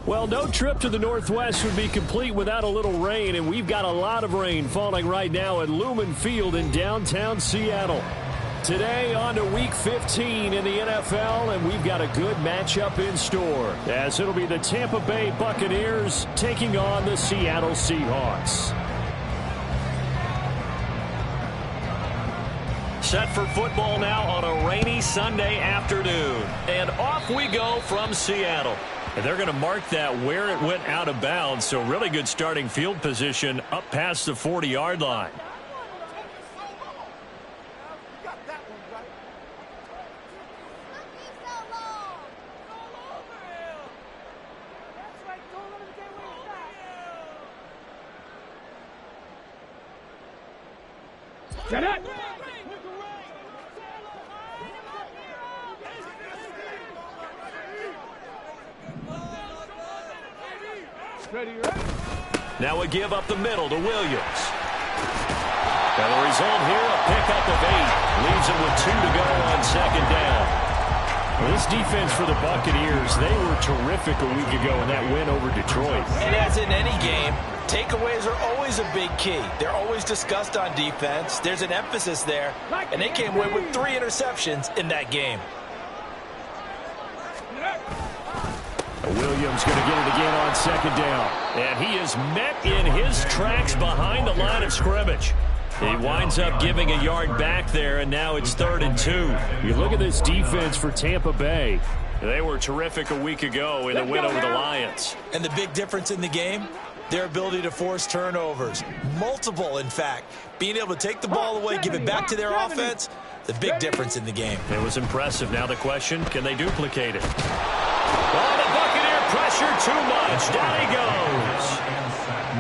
Well, no trip to the Northwest would be complete without a little rain, and we've got a lot of rain falling right now at Lumen Field in downtown Seattle. Today on to Week 15 in the NFL, and we've got a good matchup in store, as it'll be the Tampa Bay Buccaneers taking on the Seattle Seahawks. Set for football now on a rainy Sunday afternoon, and off we go from Seattle. And they're going to mark that where it went out of bounds, so really good starting field position up past the 40-yard line. Get it! Now we give up the middle to Williams. And the result here, a pickup of 8. Leaves him with 2 to go on second down. Well, this defense for the Buccaneers, they were terrific a week ago in that win over Detroit. And as in any game, takeaways are always a big key. They're always discussed on defense. There's an emphasis there, and they came away with 3 interceptions in that game. Williams going to get it again on second down. And he is met in his tracks behind the line of scrimmage. He winds up giving a yard back there, and now it's 3rd and 2. You look at this defense for Tampa Bay. They were terrific a week ago in the win over the Lions. And the big difference in the game, their ability to force turnovers. Multiple, in fact. Being able to take the ball away, give it back to their offense, the big difference in the game. It was impressive. Now the question, can they duplicate it? Oh, the Buccaneer pressure too much. Down he goes.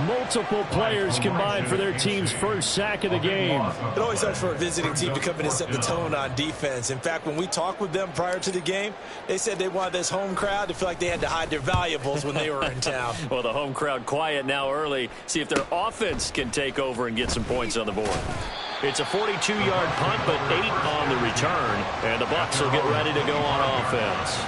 Multiple players combined for their team's first sack of the game. It always helps for a visiting team to come in and set the tone on defense. In fact, when we talked with them prior to the game, they said they wanted this home crowd to feel like they had to hide their valuables when they were in town. Well, the home crowd quiet now early. See if their offense can take over and get some points on the board. It's a 42-yard punt, but 8 on the return. And the Bucs will get ready to go on offense.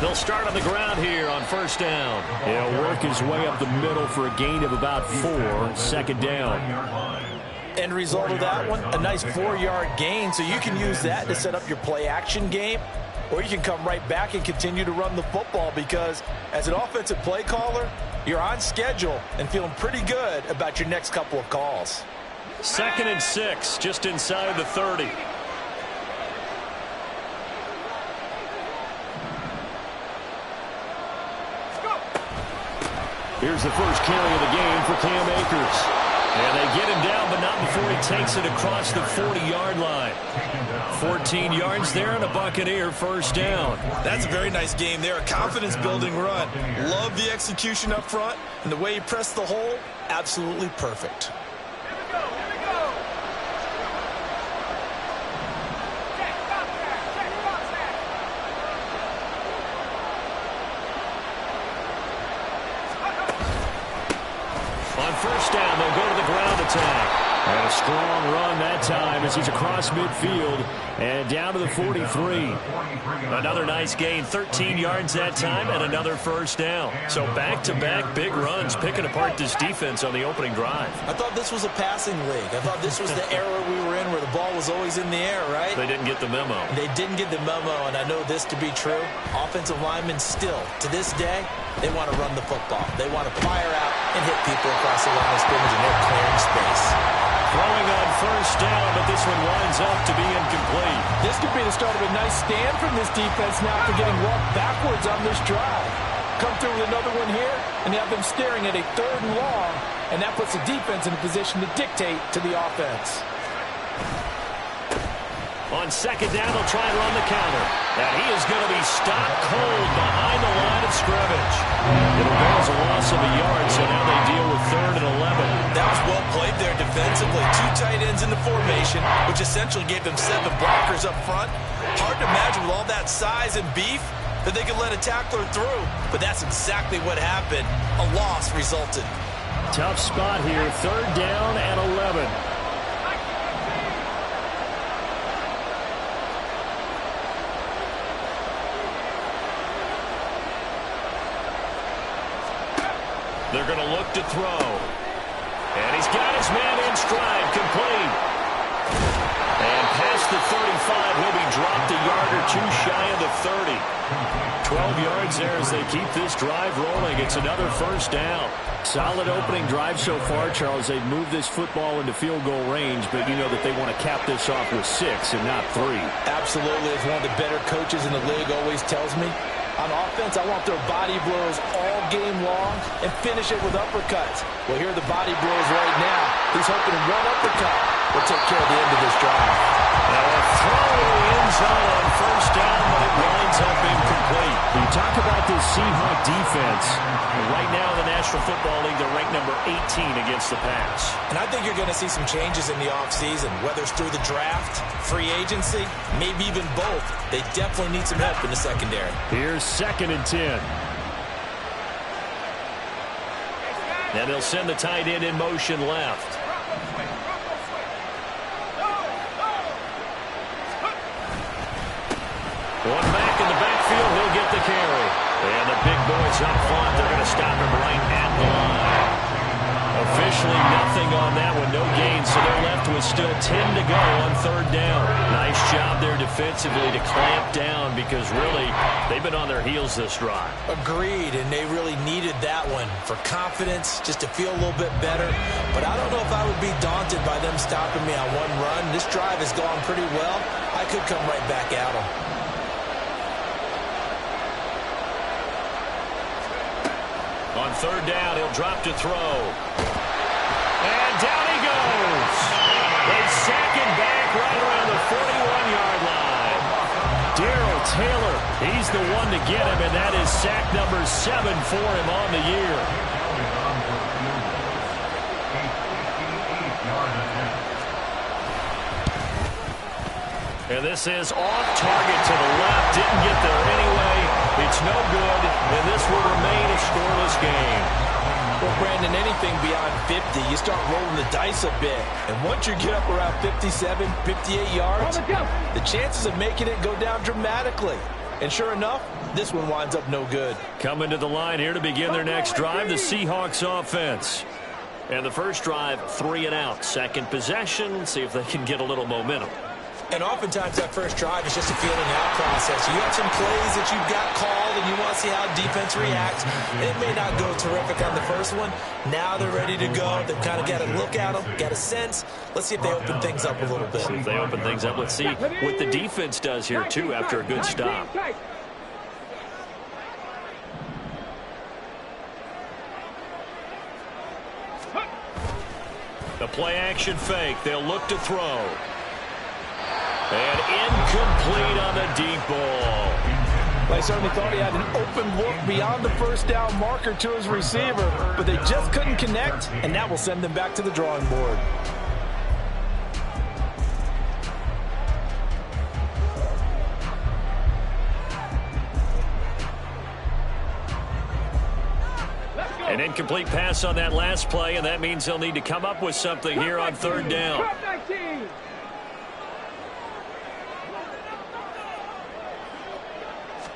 They'll start on the ground here on first down. He'll work his way up the middle for a gain of about 4, second down. End result of that one, a nice 4-yard gain, so you can use that to set up your play-action game, or you can come right back and continue to run the football because as an offensive play caller, you're on schedule and feeling pretty good about your next couple of calls. 2nd and 6, just inside the 30. Here's the first carry of the game for Cam Akers. And they get him down, but not before he takes it across the 40-yard line. 14 yards there and a Buccaneer first down. That's a very nice game there, a confidence-building run. Love the execution up front, and the way he pressed the hole, absolutely perfect. First down, they'll go to the ground attack. And a strong run that time as he's across midfield and down to the 43. Another nice gain, 13 yards that time, and another first down. So back-to-back big runs, picking apart this defense on the opening drive. I thought this was a passing league. I thought this was the era we were in where the ball was always in the air, right? They didn't get the memo. They didn't get the memo, and I know this to be true. Offensive linemen still, to this day, they want to run the football. They want to fire out and hit people across the line of scrimmage, and they're clearing space. Throwing on first down, but this one winds up to be incomplete. This could be the start of a nice stand from this defense now after getting walked backwards on this drive. Come through with another one here, and they have them staring at a 3rd and long, and that puts the defense in a position to dictate to the offense. On second down, they'll try and run the counter. And he is going to be stopped cold behind the line of scrimmage. It'll go as a loss of a yard, so now they deal with 3rd and 11. That was well played there defensively. 2 tight ends in the formation, which essentially gave them 7 blockers up front. Hard to imagine with all that size and beef, that they could let a tackler through, but that's exactly what happened. A loss resulted. Tough spot here, 3rd down and 11. They're going to look to throw. And he's got his man in stride, complete. And past the 35, he'll be dropped a yard or two shy of the 30. 12 yards there as they keep this drive rolling. It's another 1st down. Solid opening drive so far, Charles. They've moved this football into field goal range, but you know that they want to cap this off with 6 and not 3. Absolutely. As one of the better coaches in the league always tells me, on offense, I want their body blows all game long and finish it with uppercuts. Well, here are the body blows right now. He's hoping one uppercut will take care of the end of this drive. Now a throw in the end zone on 1st down, but it winds up incomplete. You talk about this Seahawk defense. Right now in the National Football League, they're ranked number 18 against the pass. And I think you're going to see some changes in the offseason, whether it's through the draft, free agency, maybe even both. They definitely need some help in the secondary. Here's 2nd and 10. And they'll send the tight end in motion left. One back in the backfield, he'll get the carry. And the big boys up front, they're going to stop him right at the line. Officially nothing on that one, no gain, so they're left with still 10 to go on 3rd down. Nice job there defensively to clamp down because really they've been on their heels this drive. Agreed, and they really needed that one for confidence, just to feel a little bit better. But I don't know if I would be daunted by them stopping me on one run. This drive has gone pretty well. I could come right back at them. On 3rd down, he'll drop to throw. And down he goes. They sack him back right around the 41-yard line. Nero Taylor, he's the one to get him, and that is sack number 7 for him on the year. And this is off target to the left. Didn't get there anyway. It's no good, and this will remain a scoreless game. Well, Brandon, anything beyond 50, you start rolling the dice a bit. And once you get up around 57, 58 yards, the chances of making it go down dramatically. And sure enough, this one winds up no good. Coming to the line here to begin their next drive, the Seahawks offense. And the first drive, 3 and out. Second possession, see if they can get a little momentum. And oftentimes that first drive is just a feeling out process. You have some plays that you've got called and you want to see how defense reacts. It may not go terrific on the first one. Now they're ready to go. They've kind of got to look at them, got a sense. Let's see if they open things up a little bit. See if they open things up. Let's see what the defense does here, too, after a good stop. The play-action fake. They'll look to throw. And incomplete on the deep ball. Well, I certainly thought he had an open look beyond the first down marker to his receiver, but they just couldn't connect, and that will send them back to the drawing board. An incomplete pass on that last play, and that means they'll need to come up with something here on 3rd down.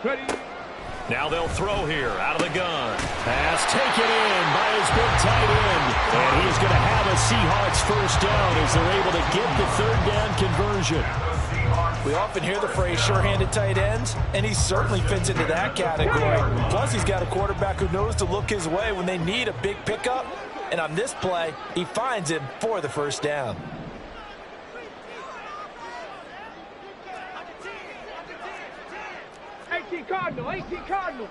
Ready. Now they'll throw here out of the gun. Pass taken in by his big tight end. And he is going to have a Seahawks 1st down as they're able to get the 3rd down conversion. We often hear the phrase sure-handed tight ends, and he certainly fits into that category. Plus, he's got a quarterback who knows to look his way when they need a big pickup. And on this play, he finds him for the 1st down. Cardinal, 18 Cardinal.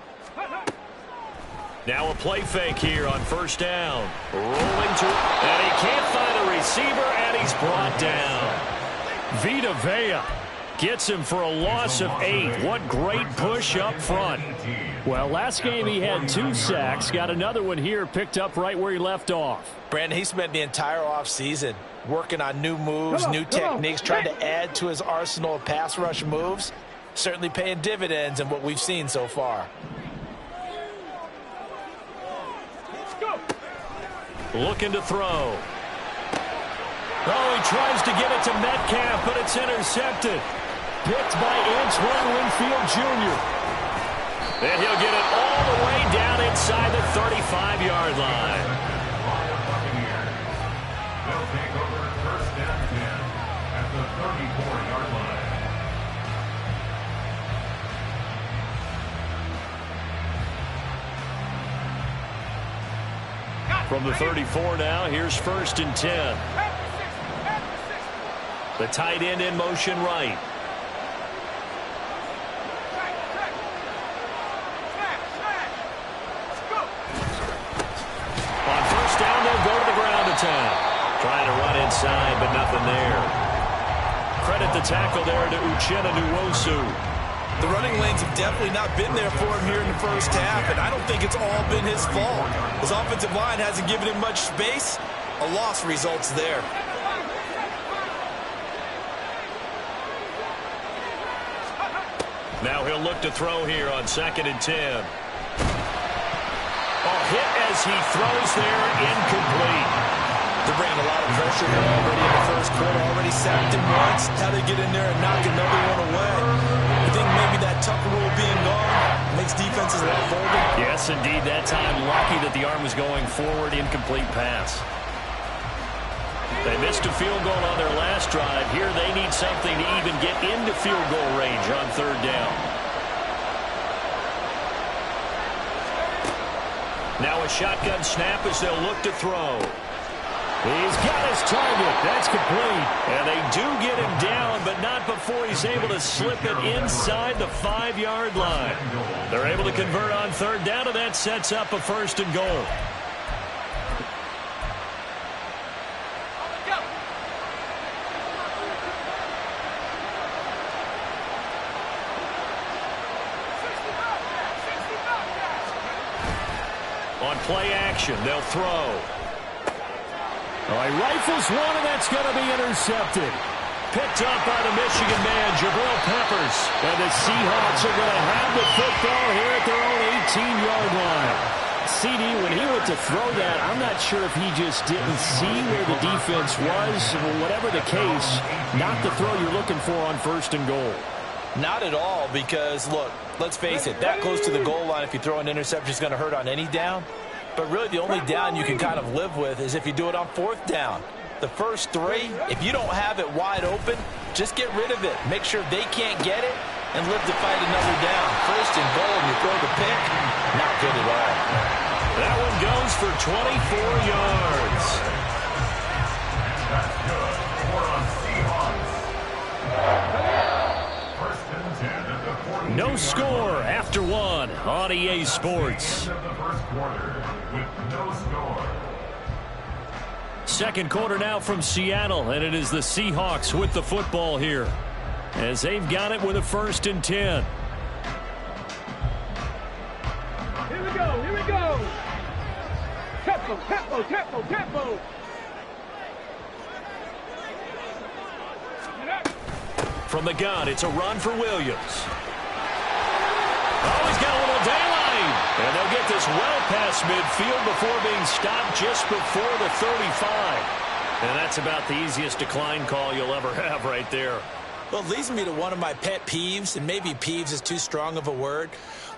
Now a play fake here on 1st down. Rolling to it, and he can't find a receiver, and he's brought down. Vita Vea gets him for a loss of 8. What great push up front. Well, last game he had 2 sacks. Got another one here picked up right where he left off. Brandon, he spent the entire offseason working on new moves, new techniques, trying to add to his arsenal of pass rush moves. Certainly paying dividends in what we've seen so far. Let's go. Looking to throw. Oh, he tries to get it to Metcalf, but it's intercepted. Picked by Antoine Winfield Jr. And he'll get it all the way down inside the 35-yard line. They'll take over first and 10 at the 34-yard line. From the 34 now, here's first and 10. The tight end in motion right. On first down, they'll go to the ground attack. Trying to run inside, but nothing there. Credit the tackle there to Uchenna Nwosu. The running lanes have definitely not been there for him here in the first half, and I don't think it's all been his fault. His offensive line hasn't given him much space. A loss results there. Now he'll look to throw here on second and 10. Oh, hit as he throws there, incomplete. They're bringing a lot of pressure here already in the first quarter. Already sacked him once. How they get in there and knock another one away. I think maybe that Tucker rule being gone makes defenses a lot bolder. Yes, indeed. That time, lucky that the arm was going forward. Incomplete pass. They missed a field goal on their last drive. Here they need something to even get into field goal range on third down. Now a shotgun snap as they'll look to throw. He's got his target. That's complete. And they do get him down, but not before he's able to slip it inside the 5-yard line. They're able to convert on third down, and that sets up a first and goal. On play action, they'll throw. Oh, he rifles one, and that's going to be intercepted. Picked up by the Michigan man, Jabril Peppers. And the Seahawks are going to have the football here at their own 18-yard line. CD, when he went to throw that, I'm not sure if he just didn't see where the defense was. Whatever the case, not the throw you're looking for on first and goal. Not at all, because, look, let's face it, that close to the goal line, if you throw an interception, is going to hurt on any down. But really, the only down you can kind of live with is if you do it on fourth down. The first three, if you don't have it wide open, just get rid of it. Make sure they can't get it and live to fight another down. First and goal, and you throw the pick, not good at all. That one goes for 24 yards. That's good. We're on Seahawks. First and 10 at the 40. No score after one on EA Sports. End of the first quarter with no score. Second quarter now from Seattle, and it is the Seahawks with the football here as they've got it with a first and 10. Here we go, here we go. Tempo, tempo, tempo, tempo. From the gun, it's a run for Williams. Oh, he's got a little daylight. And they'll get this well past midfield before being stopped just before the 35. And that's about the easiest decline call you'll ever have right there. Well, it leads me to one of my pet peeves, and maybe peeves is too strong of a word,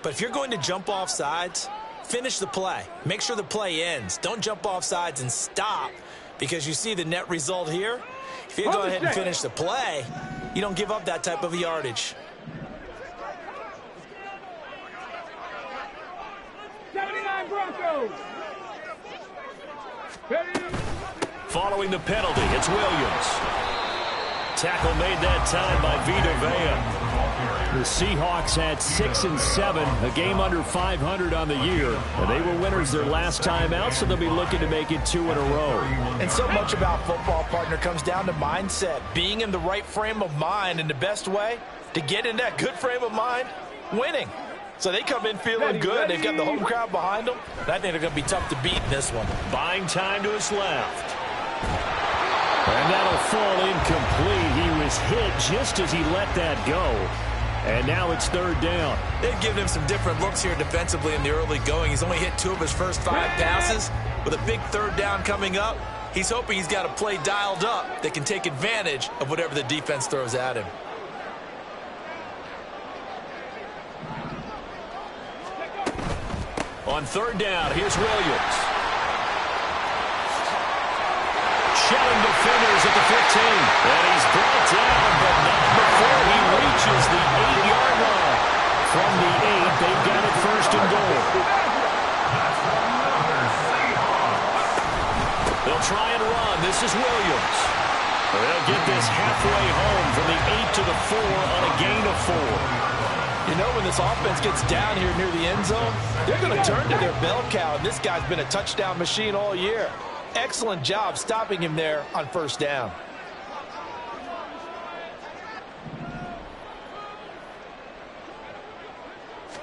but if you're going to jump off sides, finish the play. Make sure the play ends. Don't jump off sides and stop, because you see the net result here. If you go ahead and finish the play, you don't give up that type of yardage. 79 Broncos. Following the penalty, it's Williams. Tackle made that time by Vita Vea. The Seahawks had 6 and 7, a game under 500 on the year. And they were winners their last time out, so they'll be looking to make it 2 in a row. And so much about football, partner, comes down to mindset. Being in the right frame of mind, and the best way to get in that good frame of mind, winning. So they come in feeling good. They've got the home crowd behind them. And I think they're going to be tough to beat in this one. Buying time to his left. And that'll fall incomplete. He was hit just as he let that go. And now it's third down. They've given him some different looks here defensively in the early going. He's only hit 2 of his first 5 passes. With a big third down coming up, he's hoping he's got a play dialed up that can take advantage of whatever the defense throws at him. On third down, here's Williams. Shelling defenders at the 15. And he's brought down, but not before he reaches the 8-yard line. From the 8, they've got it first and goal. They'll try and run. This is Williams. They'll get this halfway home from the 8 to the 4 on a gain of 4. You know, when this offense gets down here near the end zone, they're going to turn to their bell cow, and this guy's been a touchdown machine all year. Excellent job stopping him there on first down.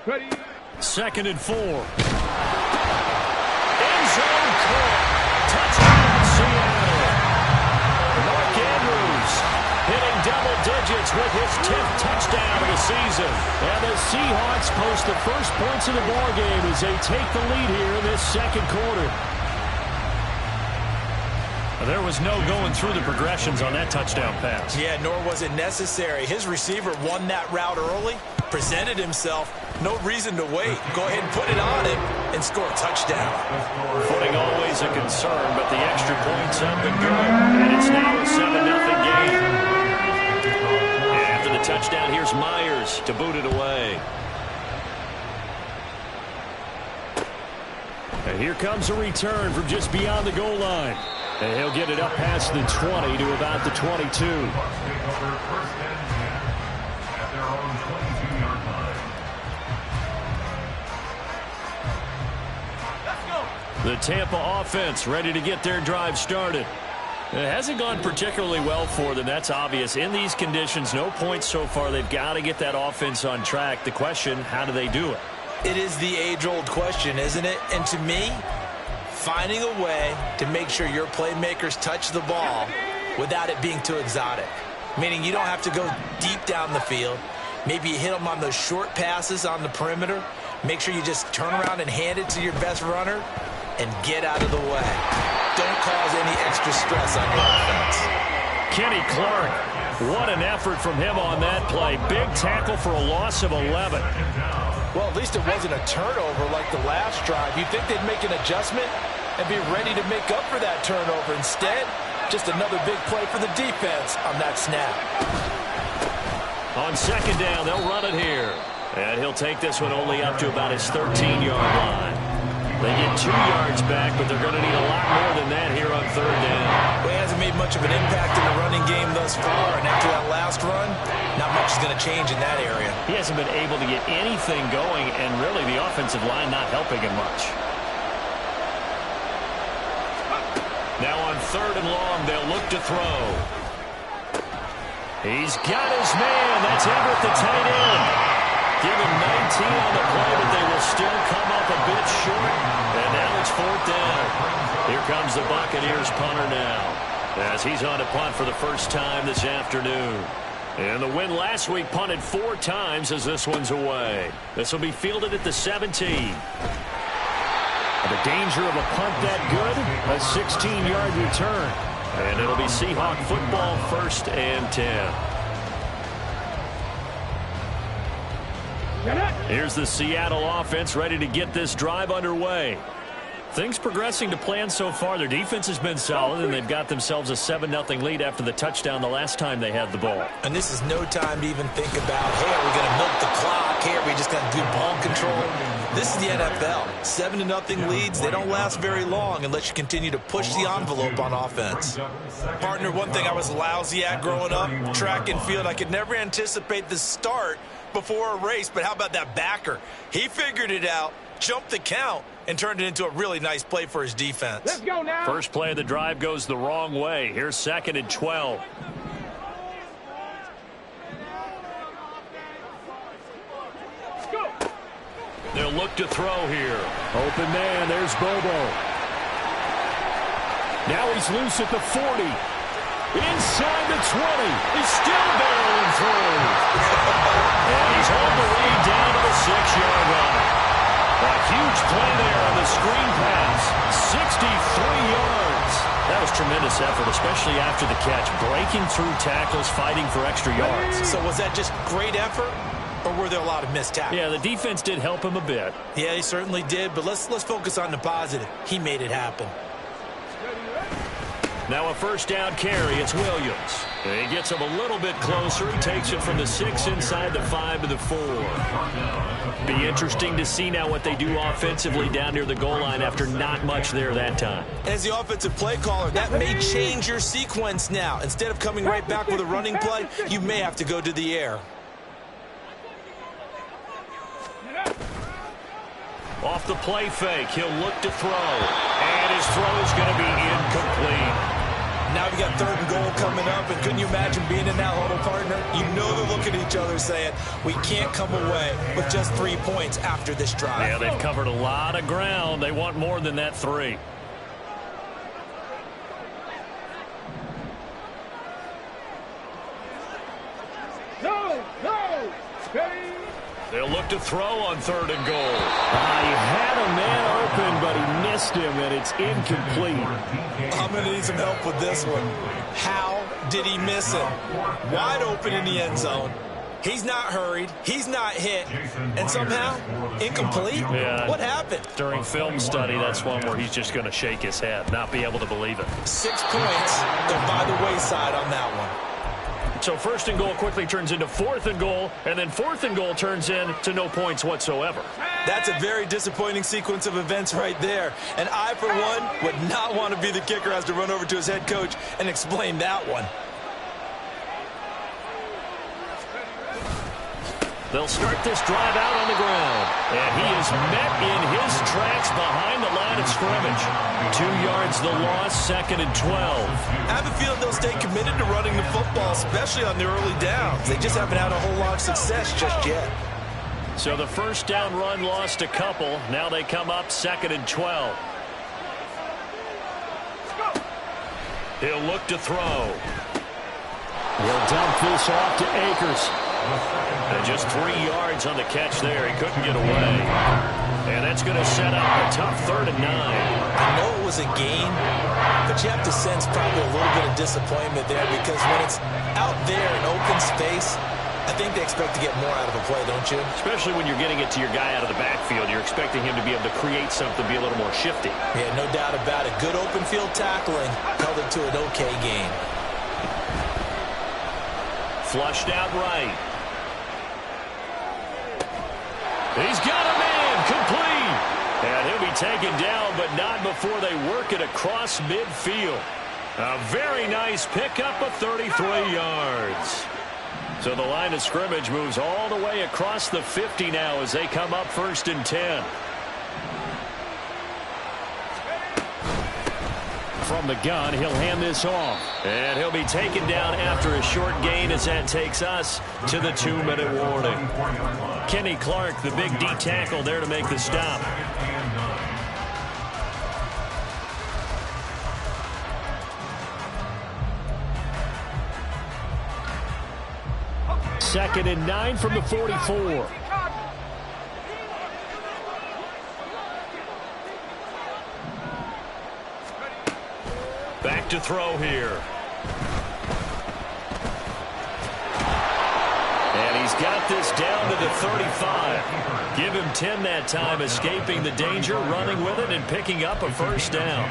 Ready. 2nd and 4. End zone caught. Touchdown, Seattle. Mark Andrews hitting double digits with his 10th touchdown of the season. And the Seahawks post the first points of the ballgame as they take the lead here in this second quarter. There was no going through the progressions on that touchdown pass. Yeah, nor was it necessary. His receiver won that route early, presented himself. No reason to wait. Go ahead and put it on him and score a touchdown. Footing always a concern, but the extra point's up and good. And it's now a 7-0 game. And after the touchdown, here's Myers to boot it away. And here comes a return from just beyond the goal line. And he'll get it up past the 20 to about the 22. The Tampa offense ready to get their drive started. It hasn't gone particularly well for them. That's obvious. In these conditions, no points so far. They've got to get that offense on track. The question, how do they do it? It is the age-old question, isn't it? And to me, finding a way to make sure your playmakers touch the ball without it being too exotic. Meaning you don't have to go deep down the field. Maybe you hit them on those short passes on the perimeter. Make sure you just turn around and hand it to your best runner and get out of the way. Don't cause any extra stress on your offense. Kenny Clark, what an effort from him on that play. Big tackle for a loss of 11. Well, at least it wasn't a turnover like the last drive. You'd think they'd make an adjustment and be ready to make up for that turnover. Instead, just another big play for the defense on that snap. On second down, they'll run it here. And he'll take this one only up to about his 13-yard line. They get 2 yards back, but they're going to need a lot more than that here on third down. Well, he hasn't made much of an impact in the running game thus far, and after that last run, not much is going to change in that area. He hasn't been able to get anything going, and really the offensive line not helping him much. Now on third and long, they'll look to throw. He's got his man. That's Everett, the tight end. Give him 19 on the play, but they will still come up a bit short. And now it's fourth down. Here comes the Buccaneers punter now, as he's on to punt for the first time this afternoon. And the win last week punted 4 times as this one's away. This will be fielded at the 17. The danger of a punt that good, a 16-yard return. And it'll be Seahawk football, 1st and 10. Here's the Seattle offense ready to get this drive underway. Things progressing to plan so far. Their defense has been solid, and they've got themselves a 7-0 lead after the touchdown the last time they had the ball. And this is no time to even think about, hey, are we going to milk the clock? Hey, are we just going to do ball control? This is the NFL. 7-0 leads, they don't last very long unless you continue to push the envelope on offense. Partner, one thing I was lousy at growing up, track and field, I could never anticipate the start before a race, but how about that backer? He figured it out, jumped the count, and turned it into a really nice play for his defense. Let's go now. First play of the drive goes the wrong way. Here's 2nd and 12. Go. They'll look to throw here. Open man, there's Bobo. Now he's loose at the 40. Inside the 20. He's still barreling through. And he's all the way down to the 6-yard line. A huge play there on the screen pass. 63 yards. That was tremendous effort, especially after the catch. Breaking through tackles, fighting for extra yards. So was that just great effort, or were there a lot of missed tackles? Yeah, the defense did help him a bit. Yeah, he certainly did, but let's focus on the positive. He made it happen. Now a first down carry. It's Williams. He gets him a little bit closer. He takes it from the 6 inside the 5 to the 4. Be interesting to see now what they do offensively down near the goal line after not much there that time. As the offensive play caller, that may change your sequence now. Instead of coming right back with a running play, you may have to go to the air. Off the play fake, he'll look to throw. And his throw is going to be incomplete. Now we got 3rd and goal coming up, and couldn't you imagine being in that huddle, partner? You know they're looking at each other saying, we can't come away with just 3 points after this drive. Yeah, they've covered a lot of ground. They want more than that 3. No, steady. They'll look to throw on 3rd and goal. He had a man open, but he missed him, and it's incomplete. I'm going to need some help with this one. How did he miss him? Wide open in the end zone. He's not hurried. He's not hit. And somehow, incomplete? Yeah. What happened? During film study, that's one where he's just going to shake his head, not be able to believe it. 6 points go by the wayside on that one. So 1st and goal quickly turns into 4th and goal, and then 4th and goal turns into no points whatsoever. That's a very disappointing sequence of events right there. And I, for one, would not want to be the kicker who has to run over to his head coach and explain that one. They'll start this drive out on the ground. And he is met in his tracks behind the line of scrimmage. 2 yards the loss, 2nd and 12. I have a feeling they'll stay committed to running the football, especially on the early downs. They just haven't had a whole lot of success just yet. So the first down run lost a couple. Now they come up 2nd and 12. He'll look to throw. He'll dump this off to Akers. And just 3 yards on the catch there. He couldn't get away. And that's going to set up a tough 3rd and 9. I know it was a gain, but you have to sense probably a little bit of disappointment there because when it's out there in open space, I think they expect to get more out of a play, don't you? Especially when you're getting it to your guy out of the backfield. You're expecting him to be able to create something, be a little more shifty. Yeah, no doubt about it. Good open field tackling held it to an okay game. Flushed out right. He's got a man complete. And he'll be taken down, but not before they work it across midfield. A very nice pickup of 33 yards. So the line of scrimmage moves all the way across the 50 now as they come up 1st and 10. From the gun, he'll hand this off. And he'll be taken down after a short gain as that takes us to the 2-minute warning. Kenny Clark, the big D tackle, there to make the stop. Second and 9 from the 44. Back to throw here. And he's got this down to the 35. Give him 10 that time, escaping the danger, running with it, and picking up a first down.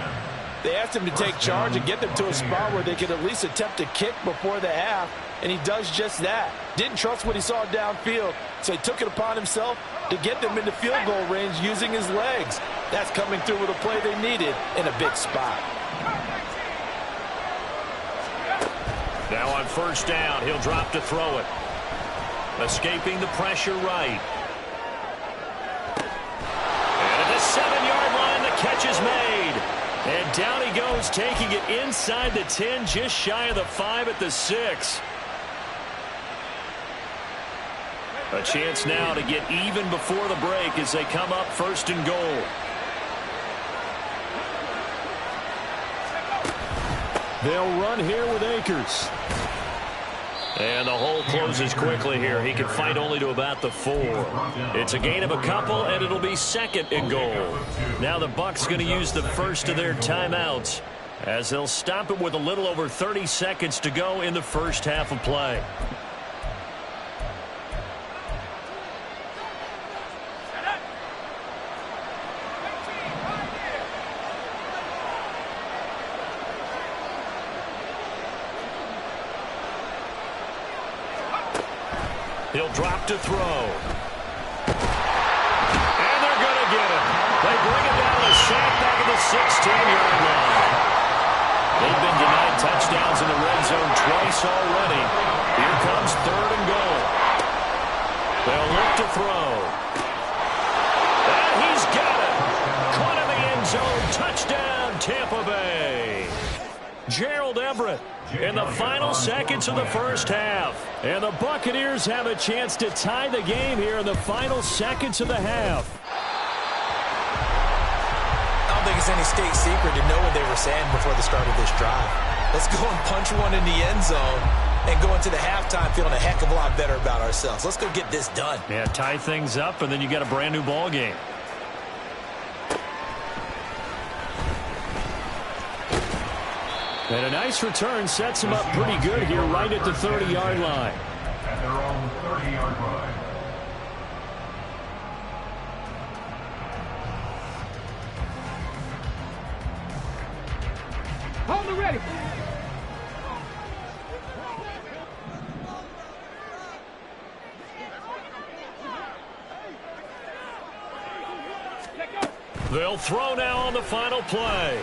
They asked him to take charge and get them to a spot where they could at least attempt to kick before the half, and he does just that. Didn't trust what he saw downfield, so he took it upon himself to get them into field goal range using his legs. That's coming through with a play they needed in a big spot. Now on first down, he'll drop to throw it. Escaping the pressure right. And at the 7-yard line, the catch is made. And down he goes, taking it inside the 10, just shy of the 5 at the 6. A chance now to get even before the break as they come up 1st and goal. They'll run here with Akers. And the hole closes quickly here. He can fight only to about the 4. It's a gain of a couple, and it'll be 2nd and goal. Now the Bucs going to use the first of their timeouts as they'll stop it with a little over 30 seconds to go in the first half of play. He'll drop to throw. And they're going to get him. They bring him down a sack back at the 16-yard line. They've been denied touchdowns in the red zone twice already. Here comes 3rd and goal. They'll look to throw. And he's got it. Caught in the end zone. Touchdown, Tampa Bay. Gerald Everett in the final seconds of the first half. And the Buccaneers have a chance to tie the game here in the final seconds of the half. I don't think it's any state secret to know what they were saying before the start of this drive. Let's go and punch one in the end zone and go into the halftime feeling a heck of a lot better about ourselves. Let's go get this done. Yeah, tie things up, and then you got a brand new ball game. And a nice return sets him up pretty good here right at the 30-yard line. At their own 30-yard line. Hold it ready. They'll throw now on the final play.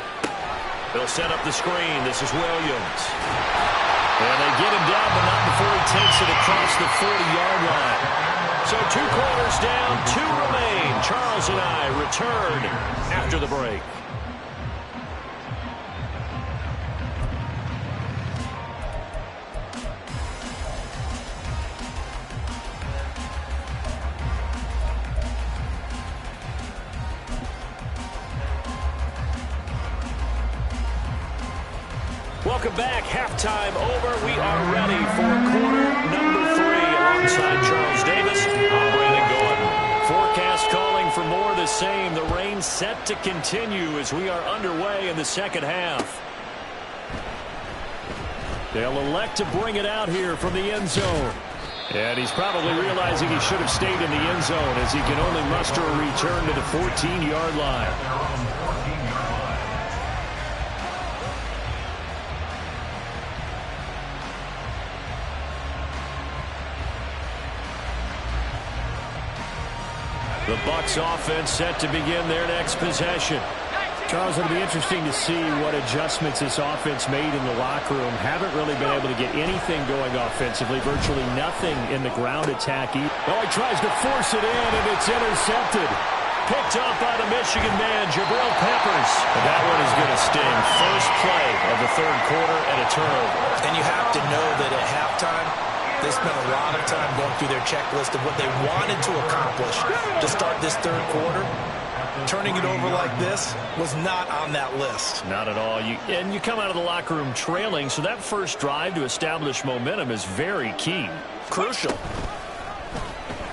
They'll set up the screen. This is Williams. And they get him down, but not before he takes it across the 40-yard line. So 2 quarters down, 2 remain. Charles and I return after the break. Welcome back. Halftime over. We are ready for quarter number 3 alongside Charles Davis. I'm Brandon Gordon. Forecast calling for more of the same. The rain set to continue as we are underway in the second half. They'll elect to bring it out here from the end zone. And he's probably realizing he should have stayed in the end zone as he can only muster a return to the 14-yard line. The Bucs offense set to begin their next possession. Charles, it'll be interesting to see what adjustments this offense made in the locker room. Haven't really been able to get anything going offensively. Virtually nothing in the ground attack. Oh, he tries to force it in, and it's intercepted. Picked up by the Michigan man, Jabril Peppers. And that one is going to sting. First play of the 3rd quarter and a turnover. And you have to know that at halftime, they spent a lot of time going through their checklist of what they wanted to accomplish to start this 3rd quarter. Turning it over like this was not on that list. Not at all. And you come out of the locker room trailing, so that first drive to establish momentum is very key. Crucial.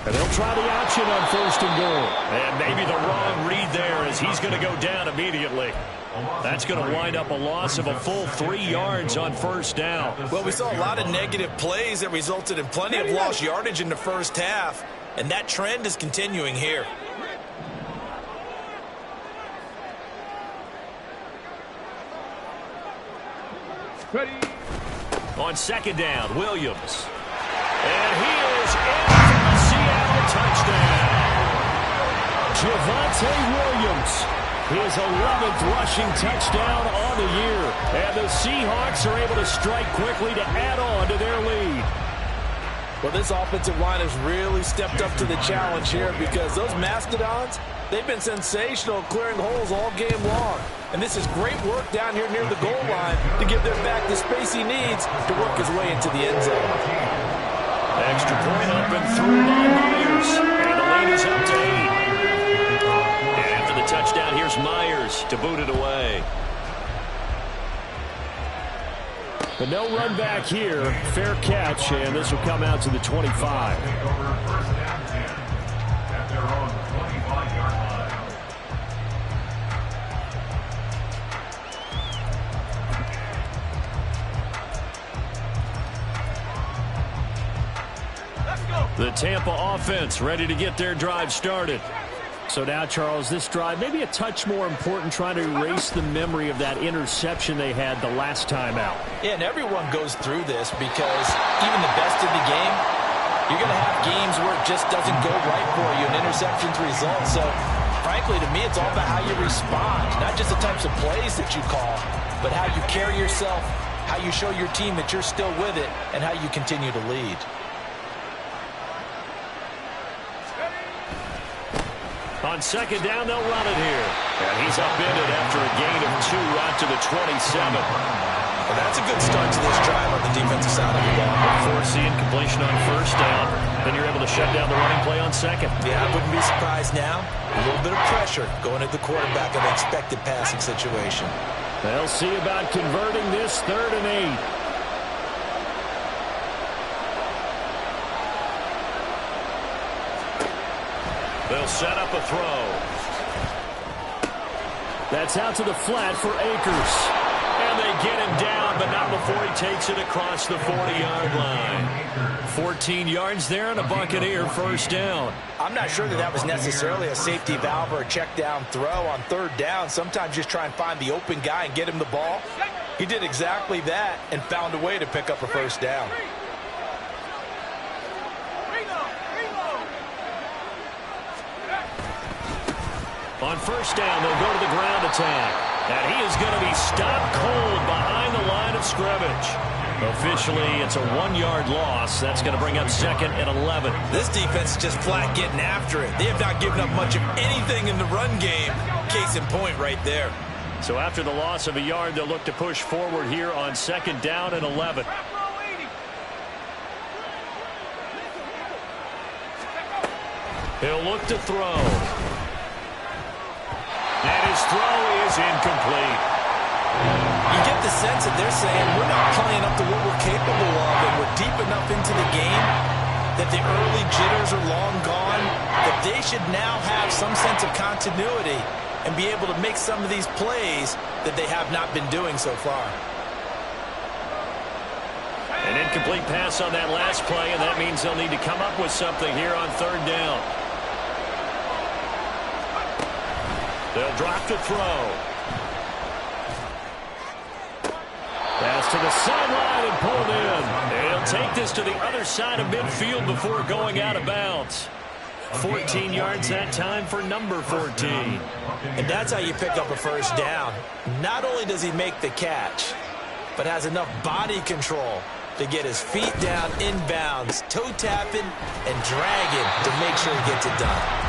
And they'll try the option on 1st and goal. And maybe the wrong read there as he's going to go down immediately. That's going to wind up a loss of a full 3 yards on 1st down. Well, we saw a lot of negative plays that resulted in plenty of lost yardage in the first half, and that trend is continuing here. Ready. On 2nd down, Williams. And he is in for the Seattle touchdown. Javonte Williams. His 11th rushing touchdown on the year. And the Seahawks are able to strike quickly to add on to their lead. Well, this offensive line has really stepped up to the challenge here because those Mastodons, they've been sensational clearing holes all game long. And this is great work down here near the goal line to give their back the space he needs to work his way into the end zone. Extra point up and through by Myers. And the lead is up to 8. And after the touchdown, here's Myers to boot it away. But no run back here. Fair catch, and this will come out to the 25. Take over first down 10 at their own 25-yard line. The Tampa offense ready to get their drive started. So now, Charles, this drive maybe a touch more important, trying to erase the memory of that interception they had the last time out. Yeah, and everyone goes through this because even the best in the game, you're going to have games where it just doesn't go right for you, and interceptions result. So, frankly, to me, it's all about how you respond, not just the types of plays that you call, but how you carry yourself, how you show your team that you're still with it, and how you continue to lead. On second down, they'll run it here. And he's upended after a gain of 2 out to the 27. Well, that's a good start to this drive on the defensive side of the ball. Forcing completion on first down. Then you're able to shut down the running play on second. Yeah, I wouldn't be surprised now. A little bit of pressure going at the quarterback in an expected passing situation. They'll see about converting this 3rd and 8. They'll set up a throw. That's out to the flat for Akers. And they get him down, but not before he takes it across the 40-yard line. 14 yards there and a Buccaneer first down. I'm not sure that was necessarily a safety valve or a check down throw on 3rd down. Sometimes just try and find the open guy and get him the ball. He did exactly that and found a way to pick up a first down. On first down, they'll go to the ground attack. And he is going to be stopped cold behind the line of scrimmage. Officially, it's a 1-yard loss. That's going to bring up 2nd and 11. This defense is just flat getting after it. They have not given up much of anything in the run game. Case in point right there. So after the loss of a yard, they'll look to push forward here on 2nd down and 11. He'll look to throw. And his throw is incomplete. You get the sense that they're saying we're not playing up to what we're capable of, and we're deep enough into the game that the early jitters are long gone, that they should now have some sense of continuity and be able to make some of these plays that they have not been doing so far. An incomplete pass on that last play, and that means they'll need to come up with something here on 3rd down. They'll drop to throw. Pass to the sideline and pulled in. They'll take this to the other side of midfield before going out of bounds. 14 yards that time for number 14. And that's how you pick up a first down. Not only does he make the catch, but has enough body control to get his feet down inbounds, toe tapping and dragging to make sure he gets it done.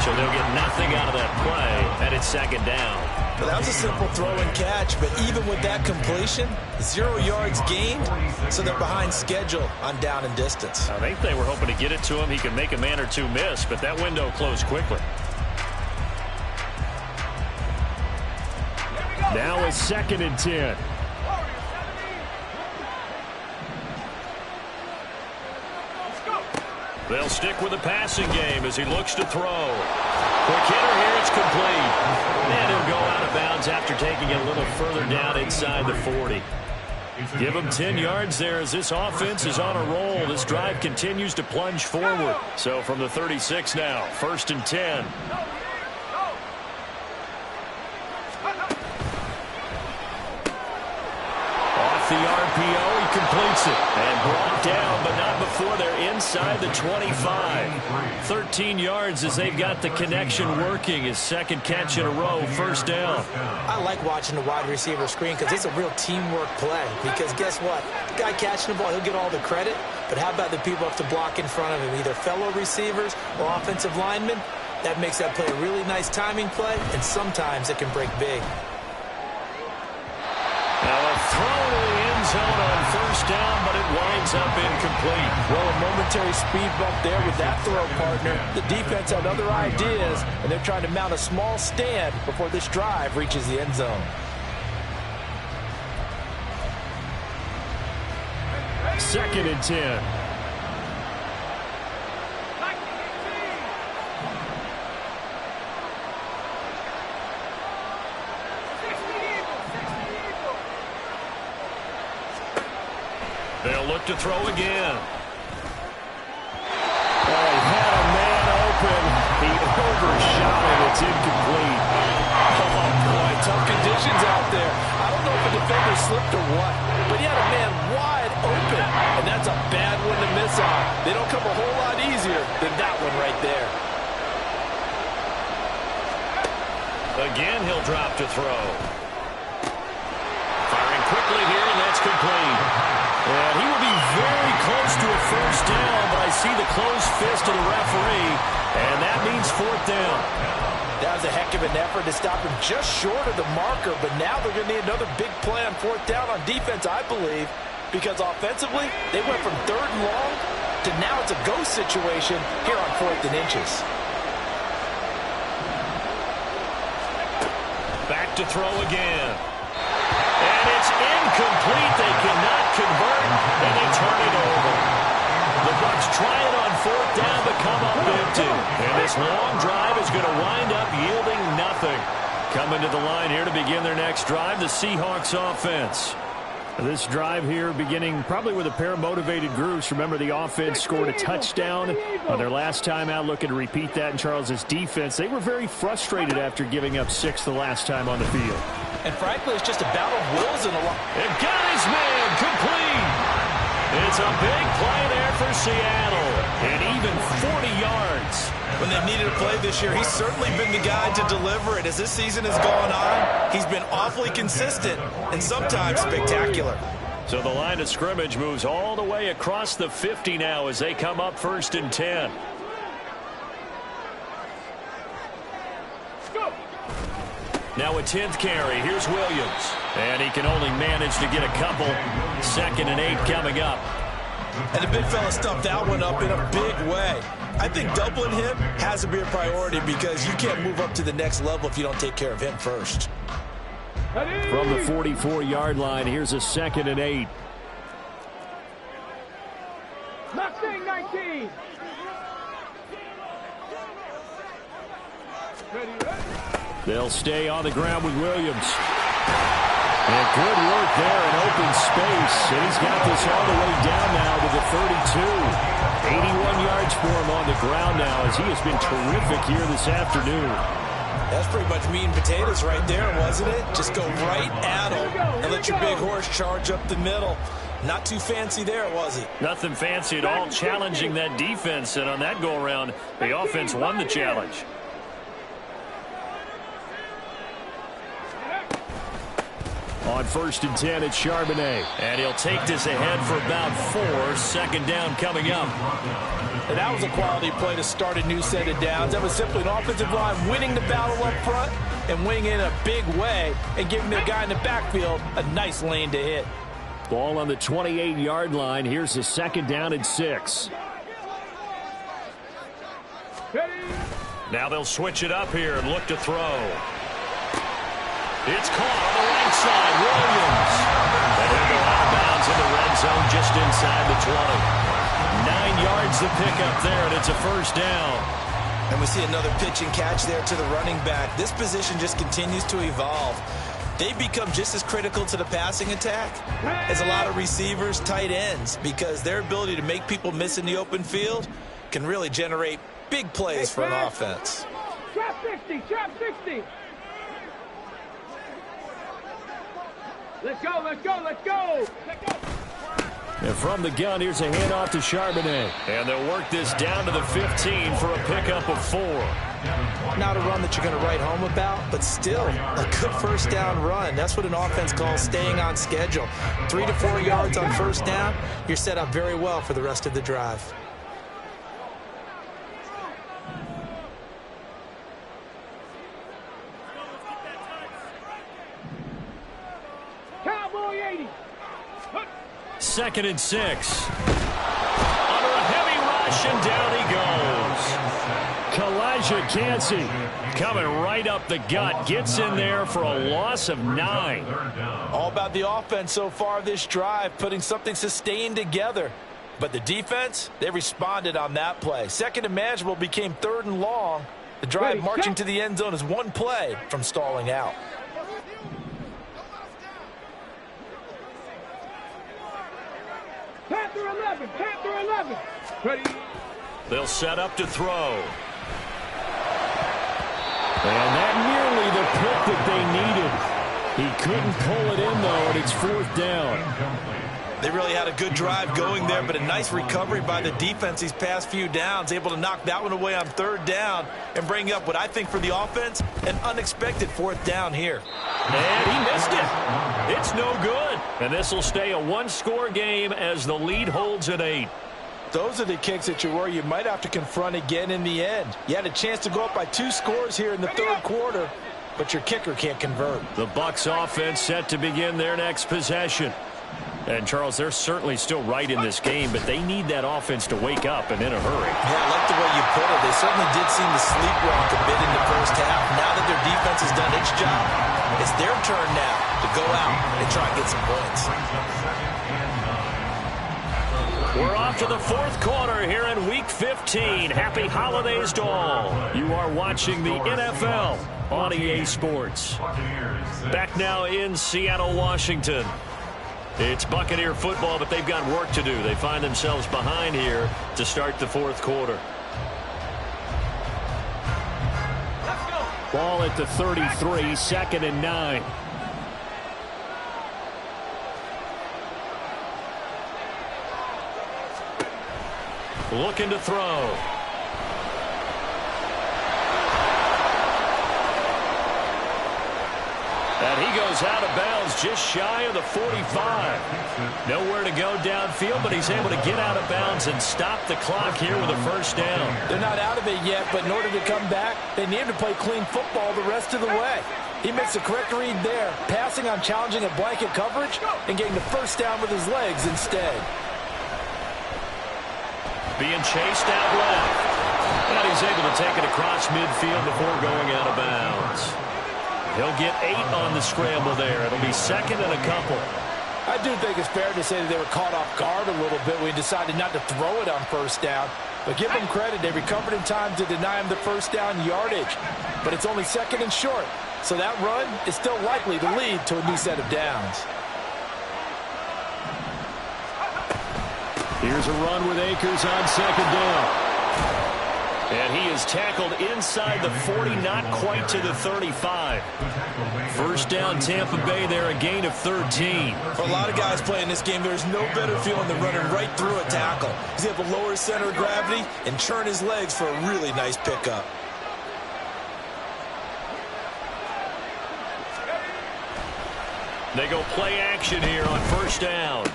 So they'll get nothing out of that play, and it's 2nd down. Well, that was a simple throw and catch, but even with that completion, 0 yards gained, so they're behind schedule on down and distance. I think they were hoping to get it to him. He could make a man or two miss, but that window closed quickly. Now it's 2nd and 10. They'll stick with the passing game as he looks to throw. Quick hitter here, it's complete. And he'll go out of bounds after taking it a little further down inside the 40. Give him 10 yards there as this offense is on a roll. This drive continues to plunge forward. So from the 36 now, 1st and 10. The RPO, he completes it and brought down, but not before they're inside the 25. 13 yards as they've got the connection working. His 2nd catch in a row, 1st down. I like watching the wide receiver screen because it's a real teamwork play. Because guess what? The guy catching the ball, he'll get all the credit. But how about the people up to block in front of him, either fellow receivers or offensive linemen? That makes that play a really nice timing play, and sometimes it can break big. Now a throw to the end zone on 1st down, but it winds up incomplete. Well, a momentary speed bump there with that throw, partner. The defense had other ideas, and they're trying to mount a small stand before this drive reaches the end zone. 2nd and 10. They'll look to throw again. Oh, he had a man open. He overshot it. It's incomplete. Oh, boy, tough conditions out there. I don't know if the defender slipped or what, but he had a man wide open, and that's a bad one to miss on. They don't come a whole lot easier than that one right there. Again, he'll drop to throw. Firing quickly here, and that's complete. And he will be very close to a first down, but I see the closed fist of the referee, and that means 4th down. That was a heck of an effort to stop him just short of the marker, but now they're going to need another big play on 4th down on defense, I believe, because offensively, they went from 3rd and long to now it's a go situation here on 4th and inches. Back to throw again. And it's incomplete. They cannot convert, and they turn it over. The Bucs try it on 4th down, but come up empty. And this long drive is going to wind up yielding nothing. Coming to the line here to begin their next drive, the Seahawks offense. This drive here beginning probably with a pair of motivated groups. Remember, the offense scored a touchdown on their last time out. Looking to repeat that in Charles's defense. They were very frustrated after giving up 6 the last time on the field. And frankly, it's just a battle of wills and a lot. And got his man complete. It's a big play there for Seattle. And even 40 yards. When they've needed a play this year, he's certainly been the guy to deliver it. As this season has gone on, he's been awfully consistent and sometimes spectacular. So the line of scrimmage moves all the way across the 50 now as they come up 1st and 10. Now a 10th carry. Here's Williams. And he can only manage to get a couple. 2nd and 8 coming up. And the big fella stuffed that one up in a big way. I think doubling him has to be a priority because you can't move up to the next level if you don't take care of him first. From the 44-yard line, here's a 2nd and 8. Mustang 19. They'll stay on the ground with Williams. And good work there in open space. And he's got this all the way down now to the 32. 81 yards for him on the ground now as he has been terrific here this afternoon. That's pretty much meat and potatoes right there, wasn't it? Just go right at him and let your big horse charge up the middle. Not too fancy there, was it? Nothing fancy at all, challenging that defense. And on that go-around, the offense won the challenge. On 1st and 10, it's Charbonnet. And he'll take this ahead for about 4. 2nd down coming up. And that was a quality play to start a new set of downs. That was simply an offensive line winning the battle up front and winning in a big way and giving the guy in the backfield a nice lane to hit. Ball on the 28-yard line. Here's the 2nd down and 6. Now they'll switch it up here and look to throw. It's caught on the right side. Williams. And he'll go out of bounds in the red zone just inside the 20. 9 yards to pick up there, and it's a 1st down. And we see another pitch and catch there to the running back. This position just continues to evolve. They become just as critical to the passing attack as a lot of receivers, tight ends, because their ability to make people miss in the open field can really generate big plays for an offense. Trap 60, trap 60. Let's go, let's go, let's go. Let's go. And from the gun, here's a handoff to Charbonnet. And they'll work this down to the 15 for a pickup of 4. Not a run that you're going to write home about, but still a good 1st down run. That's what an offense calls staying on schedule. 3 to 4 yards on 1st down, you're set up very well for the rest of the drive. Cowboy 80. 2nd and 6. Under a heavy rush, and down he goes. Elijah Cansey coming right up the gut. Gets in there for a loss of 9. All about the offense so far this drive, putting something sustained together. But the defense, they responded on that play. Second and manageable became 3rd and long. The drive marching to the end zone is one play from stalling out. Panther 11, Panther 11. Ready. They'll set up to throw. And that nearly the pick that they needed. He couldn't pull it in, though, and it's 4th down. They really had a good drive going there, but a nice recovery by the defense these past few downs, able to knock that one away on 3rd down and bring up what I think for the offense, an unexpected 4th down here. And he missed it. It's no good. And this will stay a 1-score game as the lead holds at 8. Those are the kicks that you worry you might have to confront again in the end. You had a chance to go up by 2 scores here in the 3rd quarter, but your kicker can't convert. The Bucs offense set to begin their next possession. And, Charles, they're certainly still right in this game, but they need that offense to wake up and in a hurry. Yeah, I like the way you put it. They certainly did seem to sleepwalk a bit in the first half. Now that their defense has done its job, it's their turn now to go out and try and get some points. We're off to the 4th quarter here in Week 15. Happy holidays to all. You are watching the NFL on EA Sports. Back now in Seattle, Washington. It's Buccaneer football, but they've got work to do. They find themselves behind here to start the 4th quarter. Ball at the 33, 2nd and 9. Looking to throw. And he goes out of bounds just shy of the 45. Nowhere to go downfield, but he's able to get out of bounds and stop the clock here with a 1st down. They're not out of it yet, but in order to come back, they need to play clean football the rest of the way. He makes the correct read there, passing on challenging a blanket coverage and getting the 1st down with his legs instead. Being chased out left. And he's able to take it across midfield before going out of bounds. He'll get 8 on the scramble there. It'll be 2nd and a couple. I do think it's fair to say that they were caught off guard a little bit when he decided not to throw it on 1st down. But give them credit. They recovered in time to deny him the 1st down yardage. But it's only 2nd and short. So that run is still likely to lead to a new set of downs. Here's a run with Akers on 2nd down. And he is tackled inside the 40, not quite to the 35. 1st down, Tampa Bay there, a gain of 13. For a lot of guys playing this game, there's no better feeling than running right through a tackle. He's able to lower his center of gravity and churn his legs for a really nice pickup. They go play action here on 1st down.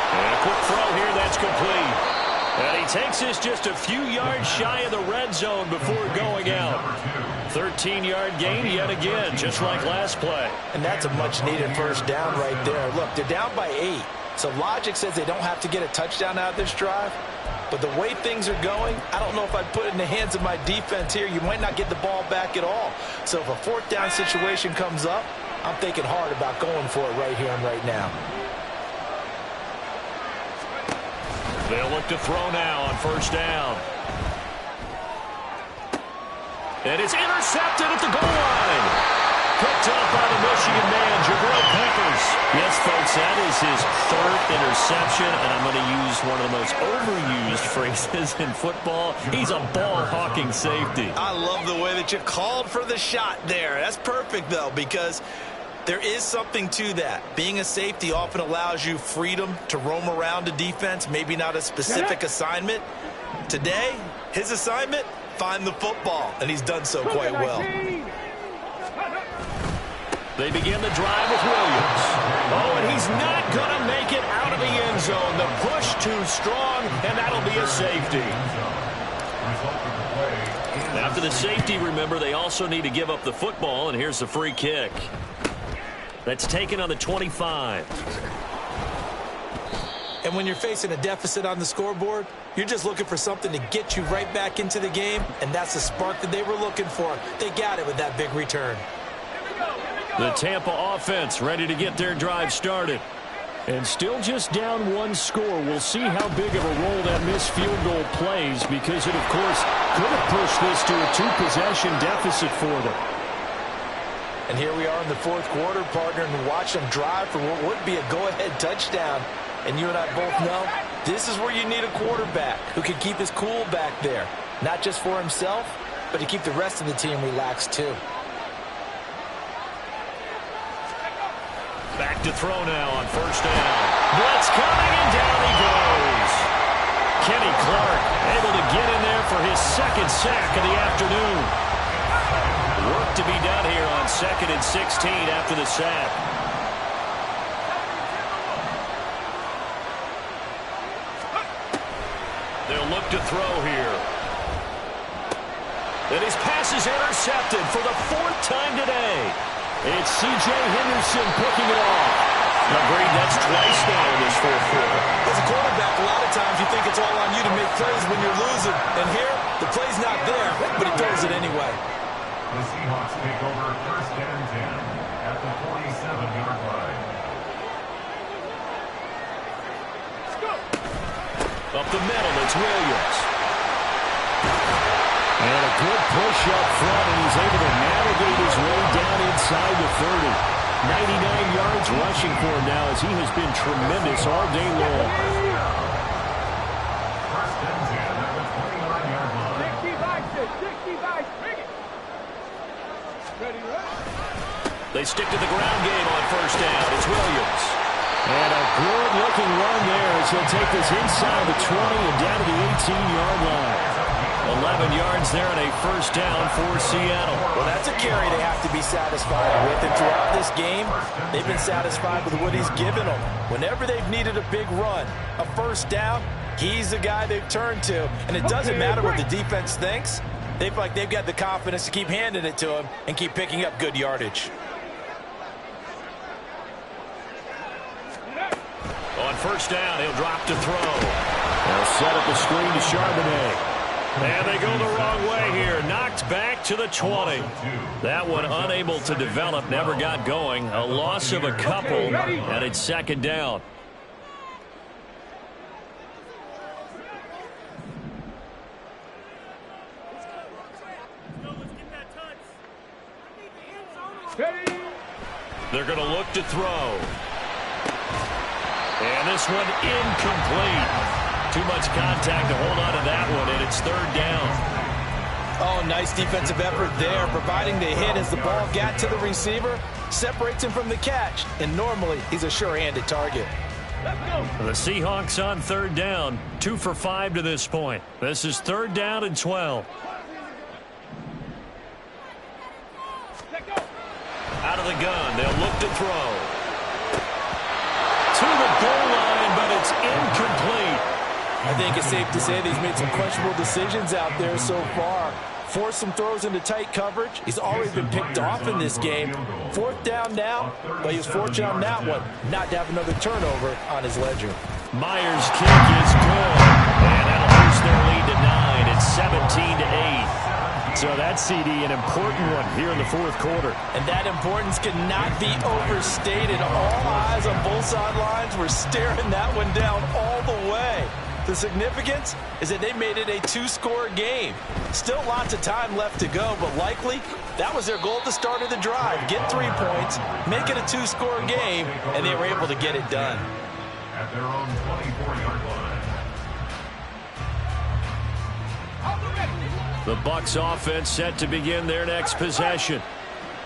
And a quick throw here, that's complete. And he takes this just a few yards shy of the red zone before going out. 13-yard gain yet again, just like last play. And that's a much-needed 1st down right there. Look, they're down by 8. So logic says they don't have to get a touchdown out of this drive. But the way things are going, I don't know if I'd put it in the hands of my defense here. You might not get the ball back at all. So if a 4th down situation comes up, I'm thinking hard about going for it right here and right now. They'll look to throw now on 1st down. And it's intercepted at the goal line. Picked up by the Michigan man, Jabril Peppers. Yes, folks, that is his 3rd interception, and I'm going to use one of the most overused phrases in football. He's a ball-hawking safety. I love the way that you called for the shot there. That's perfect, though, because there is something to that. Being a safety often allows you freedom to roam around a defense, maybe not a specific assignment. Today, his assignment, find the football, and he's done so quite well. They begin the drive with Williams. Oh, and he's not going to make it out of the end zone. The push too strong, and that'll be a safety. After the safety, remember, they also need to give up the football, and here's the free kick. That's taken on the 25. And when you're facing a deficit on the scoreboard, you're just looking for something to get you right back into the game, and that's the spark that they were looking for. They got it with that big return. The Tampa offense ready to get their drive started. And still just down one score. We'll see how big of a role that missed field goal plays, because it, of course, could have pushed this to a two-possession deficit for them. And here we are in the fourth quarter, partner, and watch them drive for what would be a go-ahead touchdown. And you and I both know this is where you need a quarterback who can keep his cool back there, not just for himself, but to keep the rest of the team relaxed too. Back to throw now on first down. Blitz coming, and down he goes. Kenny Clark able to get in there for his second sack of the afternoon. Work to be done here on 2nd and 16 after the sack. They'll look to throw here. And his pass is intercepted for the 4th time today. It's C.J. Henderson picking it off. Agreed, that's twice now in this fourth quarter. As a quarterback, a lot of times you think it's all on you to make plays when you're losing. And here, the play's not there, but he throws it anyway. The Seahawks take over 1st and 10 at the 47-yard line. Up the middle, it's Williams. And a good push up front, and he's able to navigate his way down inside the 30. 99 yards rushing for him now, as he has been tremendous all day long. 1st and 10 at the 29-yard line. 65, bring it. Ready, They stick to the ground game on first down. It's Williams. And a good-looking run there as he'll take this inside the 20 and down to the 18-yard line. 11 yards there and a first down for Seattle. Well, that's a carry they have to be satisfied with. And throughout this game, they've been satisfied with what he's given them. Whenever they've needed a big run, a first down, he's the guy they've turned to. And it doesn't matter what the defense thinks. They feel like they've got the confidence to keep handing it to him and keep picking up good yardage. On first down, he'll drop to throw. They'll set up a screen to Charbonnet. And they go the wrong way here. Knocked back to the 20. That one unable to develop, never got going. A loss of a couple, and it's 2nd down. They're going to look to throw. And this one incomplete. Too much contact to hold on to that one, and it's 3rd down. Oh, nice defensive effort there, providing the hit as the ball got to the receiver, separates him from the catch, and normally he's a sure-handed target. The Seahawks on 3rd down, 2 for 5 to this point. This is 3rd down and 12. Out of the gun, they'll look to throw. To the goal line, but it's incomplete. I think it's safe to say that he's made some questionable decisions out there so far. Forced some throws into tight coverage. He's already been picked off in this game. 4th down now, but he was fortunate on that one not to have another turnover on his ledger. Myers' kick is good, and that'll boost their lead to 9. It's 17-8. So that CD, an important one here in the fourth quarter. And that importance cannot be overstated. All eyes on both sidelines were staring that one down all the way. The significance is that they made it a 2-score game. Still lots of time left to go, but likely that was their goal at the start of the drive. Get 3 points, make it a 2-score game, and they were able to get it done. At their own 24-yard line. The Bucs offense set to begin their next possession.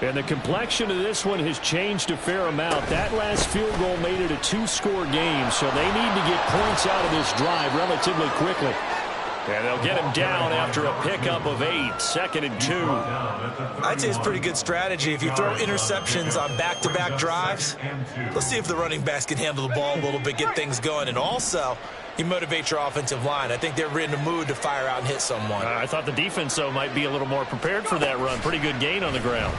And the complexion of this one has changed a fair amount. That last field goal made it a 2-score game, so they need to get points out of this drive relatively quickly. And they'll get him down after a pickup of 8, 2nd and 2. I'd say it's pretty good strategy. If you throw interceptions on back-to-back drives, let's see if the running backs can handle the ball a little bit, get things going. And also, you motivate your offensive line. I think they're in the mood to fire out and hit someone. I thought the defense, though, might be a little more prepared for that run. Pretty good gain on the ground.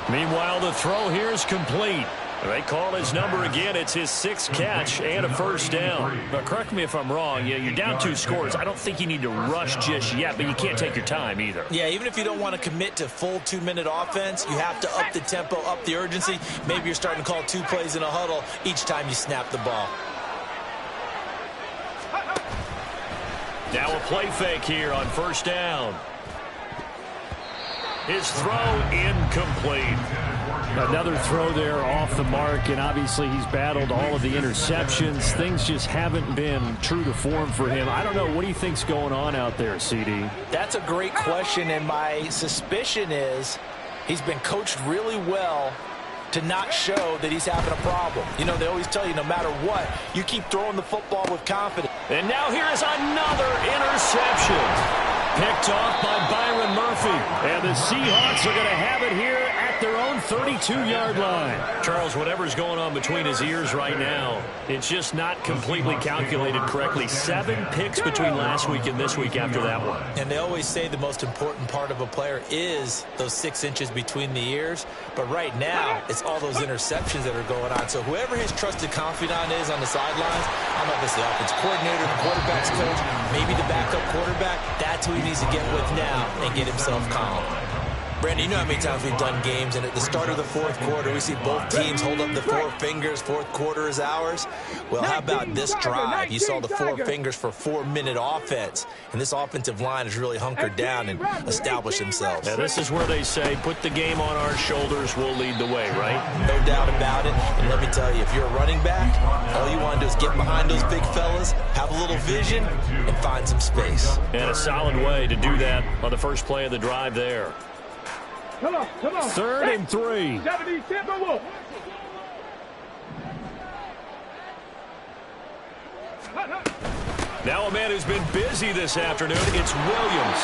Meanwhile, the throw here is complete. They call his number again. It's his 6th catch and a first down. But correct me if I'm wrong. Yeah, you're down 2 scores. I don't think you need to rush just yet, but you can't take your time either. Yeah, even if you don't want to commit to full 2-minute offense, you have to up the tempo, up the urgency. Maybe you're starting to call 2 plays in a huddle each time you snap the ball. Now a play fake here on first down. His throw incomplete. Another throw there off the mark, and obviously he's battled all of the interceptions. Things just haven't been true to form for him. I don't know. What do you think's going on out there, CD? That's a great question, and my suspicion is he's been coached really well to not show that he's having a problem. You know, they always tell you no matter what, you keep throwing the football with confidence. And now here is another interception. Picked off by Byron Murphy. And the Seahawks are going to have it here at their own 32-yard line. Charles, whatever's going on between his ears right now, it's just not completely calculated correctly. 7 picks between last week and this week after that one. And they always say the most important part of a player is those 6 inches between the ears. But right now, it's all those interceptions that are going on. So whoever his trusted confidant is on the sidelines, I don't know if it's the offense coordinator, the quarterback's coach, maybe the backup quarterback, that's who he needs to get with now and get himself calm. Brandon, you know how many times we've done games, and at the start of the 4th quarter, we see both teams hold up the 4 fingers, 4th quarter is ours. Well, how about this drive? You saw the 4 fingers for 4-minute offense, and this offensive line has really hunkered down and established themselves. Now, this is where they say, put the game on our shoulders, we'll lead the way, right? No doubt about it, and let me tell you, if you're a running back, all you want to do is get behind those big fellas, have a little vision, and find some space. And a solid way to do that on the first play of the drive there. Come on. 3rd and 3. 70, tempo. Now a man who's been busy this afternoon, it's Williams.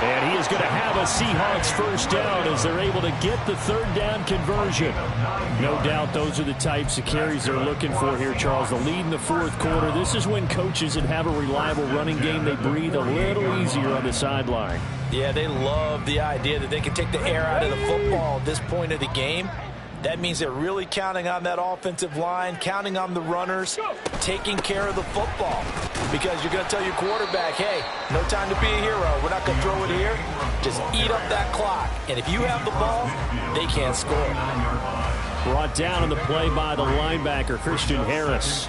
And he is going to have a Seahawks first down as they're able to get the 3rd down conversion. No doubt those are the types of carries they're looking for here, Charles. The lead in the 4th quarter. This is when coaches that have a reliable running game, they breathe a little easier on the sideline. Yeah, they love the idea that they can take the air out of the football at this point of the game. That means they're really counting on that offensive line, counting on the runners, taking care of the football. Because you're going to tell your quarterback, hey, no time to be a hero. We're not going to throw it here. Just eat up that clock. And if you have the ball, they can't score. Brought down on the play by the linebacker, Christian Harris.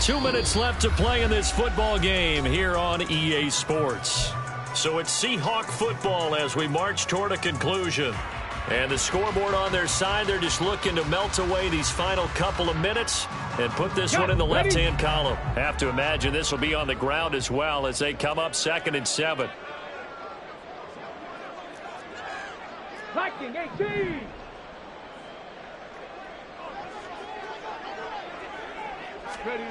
2 minutes left to play in this football game here on EA Sports. So it's Seahawk football as we march toward a conclusion. And the scoreboard on their side, they're just looking to melt away these final couple of minutes and put this one in the left-hand column. Have to imagine this will be on the ground as well as they come up 2nd and 7. Liking 18. Ready.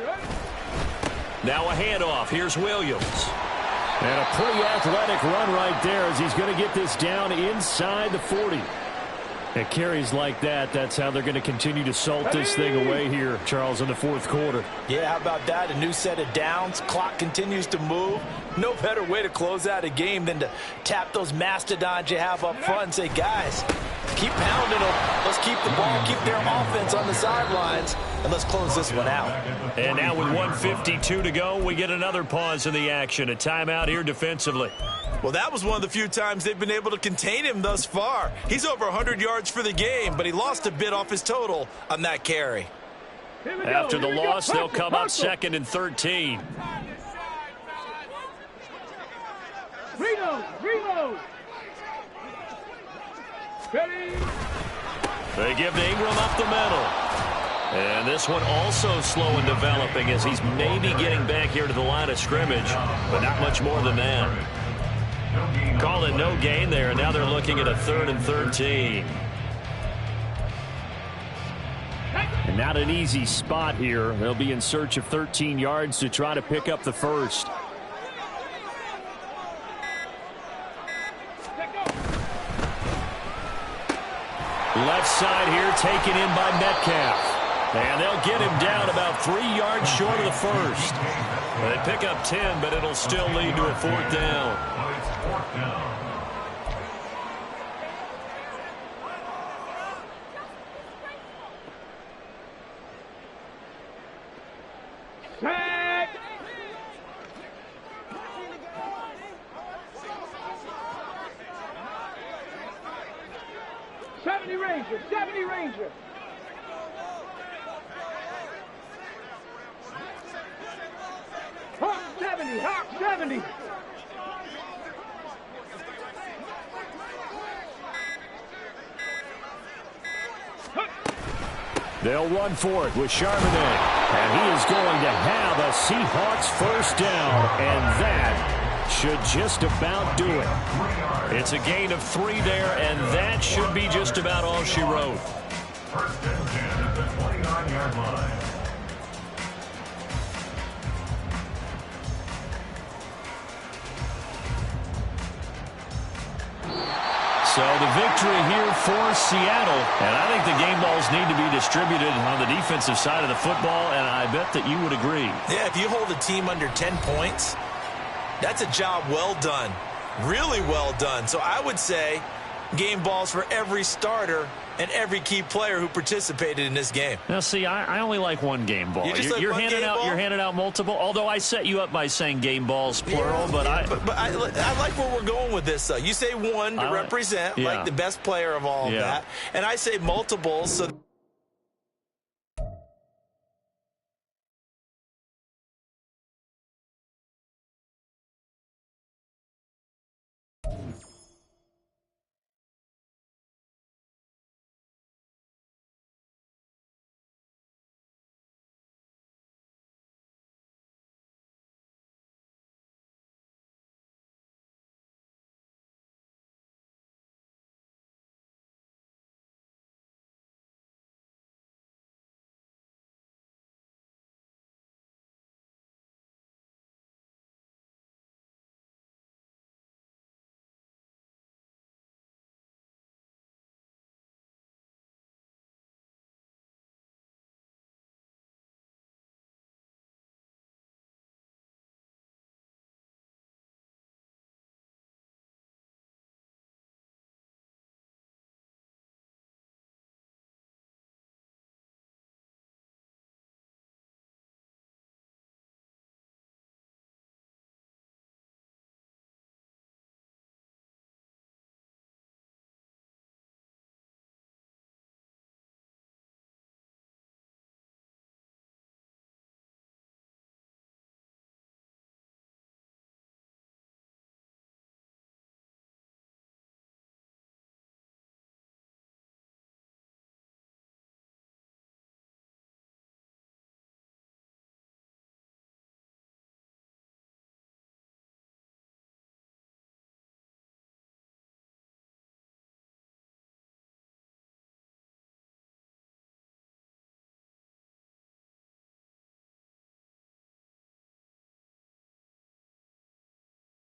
Now a handoff. Here's Williams. And a pretty athletic run right there as he's going to get this down inside the 40. At carries like that, that's how they're going to continue to salt this thing away here, Charles, in the 4th quarter. Yeah, how about that? A new set of downs. Clock continues to move. No better way to close out a game than to tap those mastodons you have up front and say, guys, keep pounding them. Let's keep the ball, keep their offense on the sidelines, and let's close this one out. And now with 1:52 to go, we get another pause in the action. A timeout here defensively. Well, that was one of the few times they've been able to contain him thus far. He's over 100 yards for the game, but he lost a bit off his total on that carry. After the loss, they'll come up 2nd and 13. Reload. Ready. They give to Ingram up the middle. And this one also slow in developing as he's maybe getting back here to the line of scrimmage, but not much more than that. Call it no gain there, and now they're looking at a 3rd and 13. And not an easy spot here. They'll be in search of 13 yards to try to pick up the first. Left side here taken in by Metcalf. And they'll get him down about 3 yards short of the first. They pick up 10, but it'll still lead to a 4th down. 70 Ranger, 70 Ranger. Hawk 70, Hawk 70. They'll run for it with Charbonnet. And he is going to have a Seahawks first down. And that should just about do it. It's a gain of 3 there, and that should be just about all she wrote. First and 10 at the 29-yard line. So the victory here for Seattle. And I think the game balls need to be distributed on the defensive side of the football, and I bet that you would agree. Yeah, if you hold a team under 10 points, that's a job well done. Really well done. So I would say game balls for every starter and every key player who participated in this game. Now, see, I only like one game ball. You're handing out multiple. Although I set you up by saying game balls plural, but I like where we're going with this. You say one to represent like the best player of all of that, and I say multiples. So